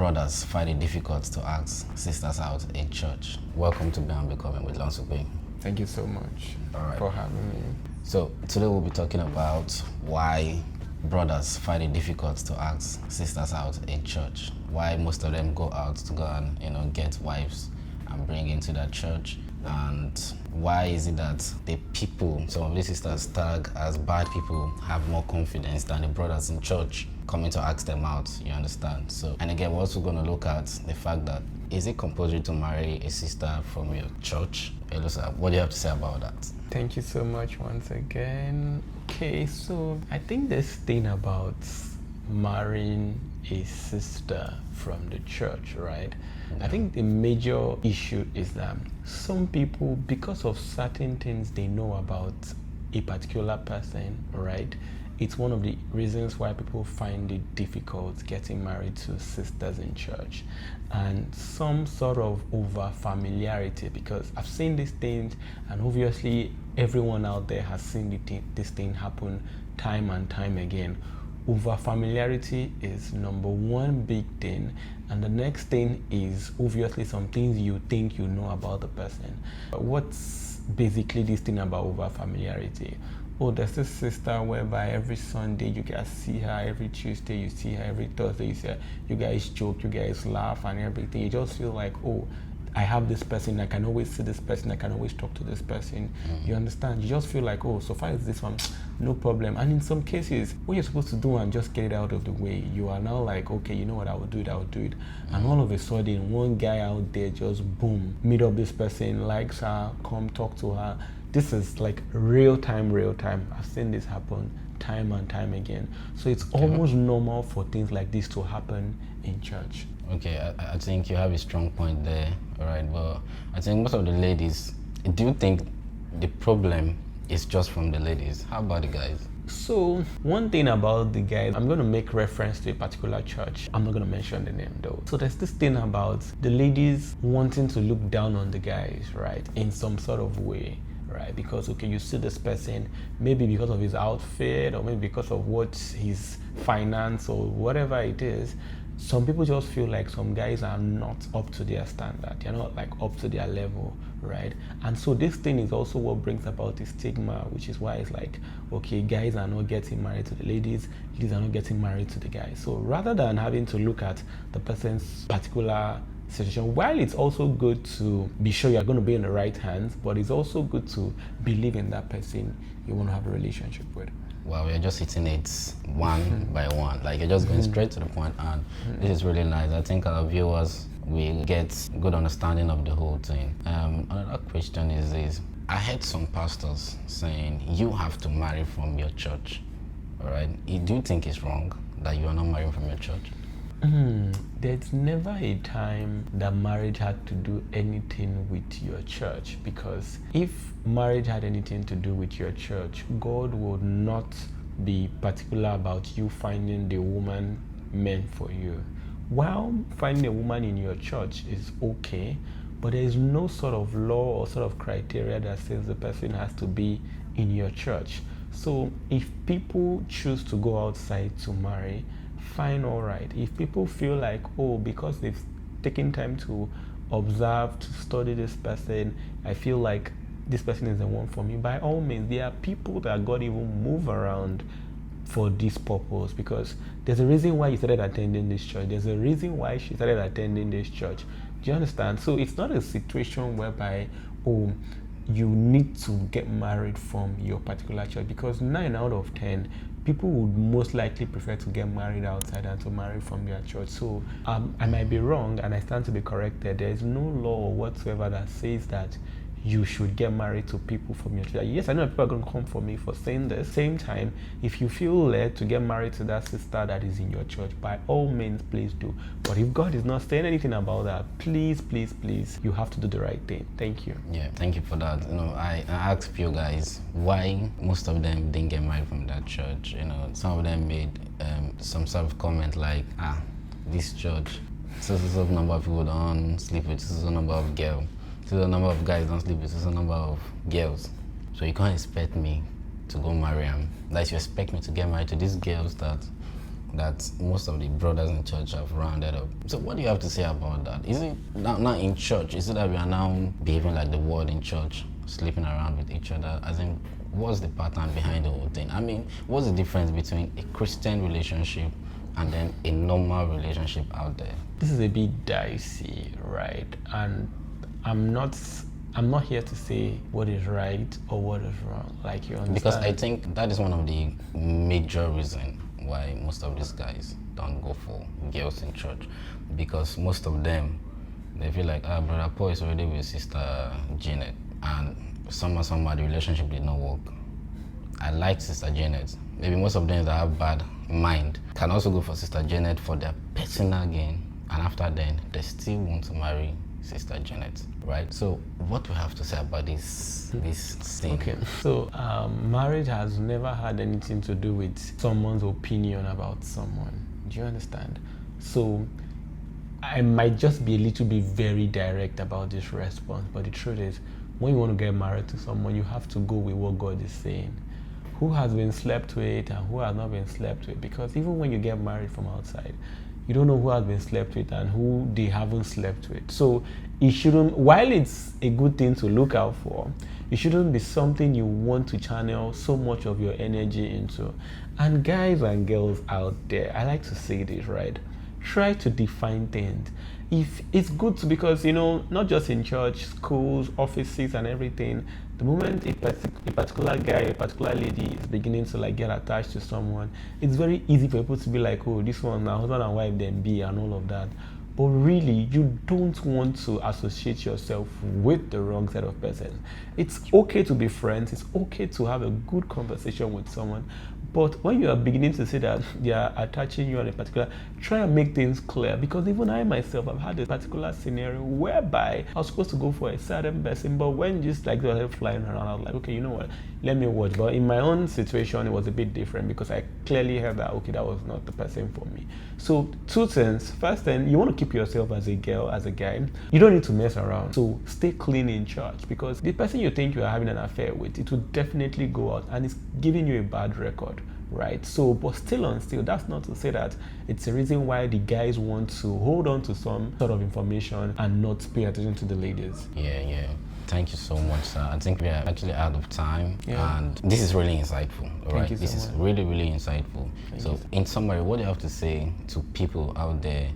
brothers find it difficult to ask sisters out in church. Welcome to Beyond Becoming with Lansukwe. Thank you so much All right. for having me. So today we'll be talking about why brothers find it difficult to ask sisters out in church. Why most of them go out to go and get wives and bring into that church. And why is it that the people, some of these sisters tag as bad people, have more confidence than the brothers in church coming to ask them out, you understand? So, and again, we're also going to look at the fact that, is it compulsory to marry a sister from your church? Elusa, what do you have to say about that? Thank you so much once again. Okay, so I think this thing about marrying a sister from the church, right? I think the major issue is that some people, because of certain things they know about a particular person, right? It's one of the reasons why people find it difficult getting married to sisters in church. And some sort of over familiarity, because I've seen these things, and obviously everyone out there has seen this thing happen time and time again. Over familiarity is number one big thing, and the next thing is obviously some things you think you know about the person. What's basically this thing about over familiarity? Oh, there's this sister whereby every Sunday you guys see her, every Tuesday you see her, every Thursday you see her, you guys joke, you guys laugh and everything. You just feel like, oh, I have this person, I can always see this person, I can always talk to this person. You understand? You just feel like, oh, so far as this one, no problem. And in some cases, what you're supposed to do and just get it out of the way, you are now like, okay, you know what, I will do it. And all of a sudden, one guy out there just boom, meet up this person, likes her, come talk to her. This is like real time. I've seen this happen time and time again. So it's almost normal for things like this to happen in church. Okay, I think you have a strong point there, all right, but I think most of the ladies, do you think the problem is just from the ladies? How about the guys? So one thing about the guys, I'm going to make reference to a particular church. I'm not going to mention the name though. So there's this thing about the ladies wanting to look down on the guys, right, in some sort of way. Right, because okay, you see this person maybe because of his outfit or maybe because of what his finance or whatever it is. Some people just feel like some guys are not up to their standard. They're not like up to their level, right? And so this thing is also what brings about the stigma, which is why it's like, okay, guys are not getting married to the ladies, ladies are not getting married to the guys. So rather than having to look at the person's particular situation, while it's also good to be sure you're going to be in the right hands, but it's also good to believe in that person you want to have a relationship with. Well, we're just hitting it one by one. Like, you're just going straight to the point, and this is really nice. I think our viewers will get good understanding of the whole thing. Another question is this. I heard some pastors saying you have to marry from your church, all right? Do you think it's wrong that you are not marrying from your church? There's never a time that marriage had to do anything with your church, because if marriage had anything to do with your church, God would not be particular about you finding the woman meant for you. While finding a woman in your church is okay, but there is no sort of law or sort of criteria that says the person has to be in your church. So if people choose to go outside to marry, fine, all right. If people feel like, oh, because they've taken time to observe, to study this person, I feel like this person is the one for me, by all means, there are people that God even move around for this purpose, because there's a reason why you started attending this church. There's a reason why she started attending this church. Do you understand? So it's not a situation whereby, oh, you need to get married from your particular church, because 9 out of 10 people would most likely prefer to get married outside than to marry from their church. So I might be wrong, and I stand to be corrected. There is no law whatsoever that says that you should get married to people from your church. Yes, I know people are going to come for me for saying this. Same time, if you feel led to get married to that sister that is in your church, by all means, please do. But if God is not saying anything about that, please, you have to do the right thing. Thank you. Yeah, thank you for that. I asked you guys why most of them didn't get married from that church. Some of them made some sort of comment like, this church, so number of people don't sleep with so number of girls. So the number of guys don't sleep with the number of girls. So you can't expect me to go marry them. Like, you expect me to get married to these girls that that most of the brothers in church have rounded up. So what do you have to say about that? Is it now in church, is it that we are now behaving like the world in church, sleeping around with each other? As in, what's the pattern behind the whole thing? I mean, what's the difference between a Christian relationship and then a normal relationship out there? This is a bit dicey, right? And I'm not here to say what is right or what is wrong, like, you understand? Because I think that is one of the major reasons why most of these guys don't go for girls in church, because most of them, they feel like, brother Paul is already with sister Janet, and somehow the relationship did not work. I like sister Janet. Maybe most of them that have bad mind can also go for sister Janet for their personal gain, and after then they still want to marry sister Janet, right? So what do we have to say about this thing? Okay, so marriage has never had anything to do with someone's opinion about someone. Do you understand? So I might just be a little bit very direct about this response, but the truth is, when you want to get married to someone, you have to go with what God is saying. Who has been slept with and who has not been slept with? Because even when you get married from outside, you don't know who has been slept with and who they haven't slept with. So it shouldn't, while it's a good thing to look out for, it shouldn't be something you want to channel so much of your energy into. And guys and girls out there, I like to say this, right? Try to define things. If it's good to, because, you know, not just in church, schools, offices and everything, the moment a particular guy, a particular lady is beginning to like get attached to someone, it's very easy for people to be like, oh, this one now, husband and wife then be, and all of that. But really, you don't want to associate yourself with the wrong set of persons. It's okay to be friends. It's okay to have a good conversation with someone. But when you are beginning to see that they are attaching you on a particular, try and make things clear. Because even I myself, I've had a particular scenario whereby I was supposed to go for a certain person, but when just like they were flying around, I was like, okay, you know what, let me watch. But in my own situation, it was a bit different because I clearly heard that, okay, that was not the person for me. So two things. First thing, you want to keep yourself as a girl, as a guy. You don't need to mess around. So stay clean in church, because the person you think you are having an affair with, it will definitely go out and it's giving you a bad record, right? So, but still, that's not to say that it's a reason why the guys want to hold on to some sort of information and not pay attention to the ladies. Yeah. Thank you so much, sir. I think we are actually out of time, and this is really insightful. All right, this is really, really insightful. So, in summary, what do you have to say to people out there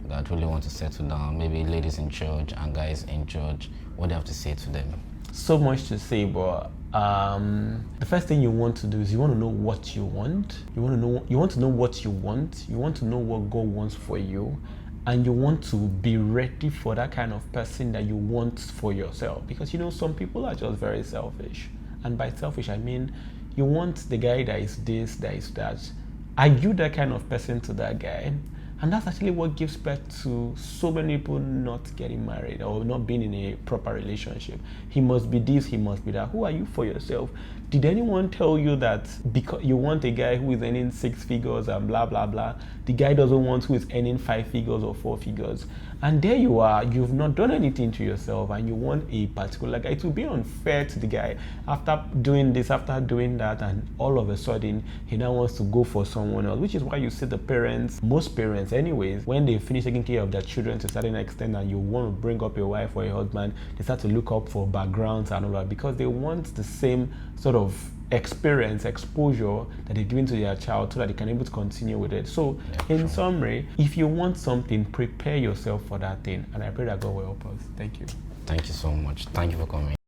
that really want to settle down, maybe ladies in church and guys in church? What do you have to say to them? So much to say, but the first thing you want to do is you want to know what you want. You want to know what you want. You want to know what God wants for you, and you want to be ready for that kind of person that you want for yourself. Because, you know, some people are just very selfish, and by selfish I mean you want the guy that is this, that is that. Are you that kind of person to that guy? And that's actually what gives birth to so many people not getting married or not being in a proper relationship. He must be this, he must be that. Who are you for yourself? Did anyone tell you that because you want a guy who is earning 6 figures and blah, blah, blah, the guy doesn't want who is earning 5 figures or 4 figures? And there you are, you've not done anything to yourself and you want a particular guy. It will be unfair to the guy after doing this, after doing that, and all of a sudden he now wants to go for someone else, which is why you see the parents, most parents anyways, when they finish taking care of their children to a certain extent and you want to bring up a wife or a husband, they start to look up for backgrounds and all that, because they want the same sort of experience, exposure that they're giving to their child so that they can be able to continue with it. So in summary, if you want something, prepare yourself for that thing, and I pray that God will help us. Thank you. Thank you so much. Thank you for coming.